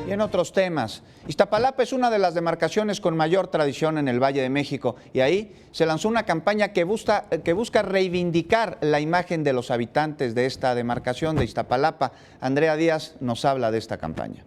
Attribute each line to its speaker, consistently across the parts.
Speaker 1: Y en otros temas, Iztapalapa es una de las demarcaciones con mayor tradición en el Valle de México y ahí se lanzó una campaña que busca reivindicar la imagen de los habitantes de esta demarcación de Iztapalapa. Andrea Díaz nos habla de esta campaña.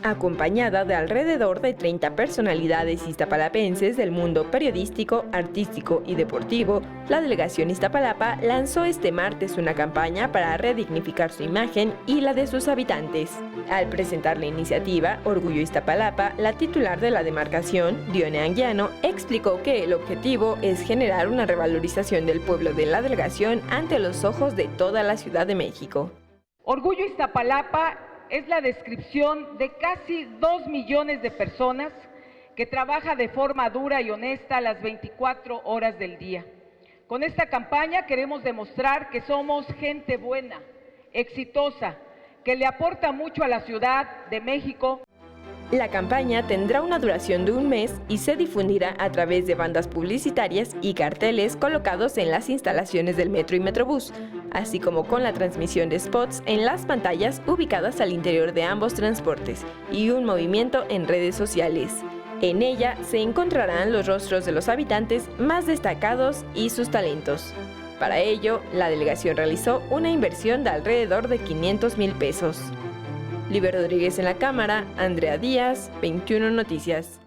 Speaker 2: Acompañada de alrededor de 30 personalidades iztapalapenses del mundo periodístico, artístico y deportivo, la delegación Iztapalapa lanzó este martes una campaña para redignificar su imagen y la de sus habitantes. Al presentar la iniciativa Orgullo Iztapalapa, la titular de la demarcación, Dione Anguiano, explicó que el objetivo es generar una revalorización del pueblo de la delegación ante los ojos de toda la Ciudad de México.
Speaker 3: Orgullo Iztapalapa es la descripción de casi 2 millones de personas que trabaja de forma dura y honesta las 24 horas del día. Con esta campaña queremos demostrar que somos gente buena, exitosa, que le aporta mucho a la Ciudad de México.
Speaker 2: La campaña tendrá una duración de un mes y se difundirá a través de bandas publicitarias y carteles colocados en las instalaciones del metro y metrobús, así como con la transmisión de spots en las pantallas ubicadas al interior de ambos transportes y un movimiento en redes sociales. En ella se encontrarán los rostros de los habitantes más destacados y sus talentos. Para ello, la delegación realizó una inversión de alrededor de 500,000 pesos. Liber Rodríguez en la cámara, Andrea Díaz, 21 Noticias.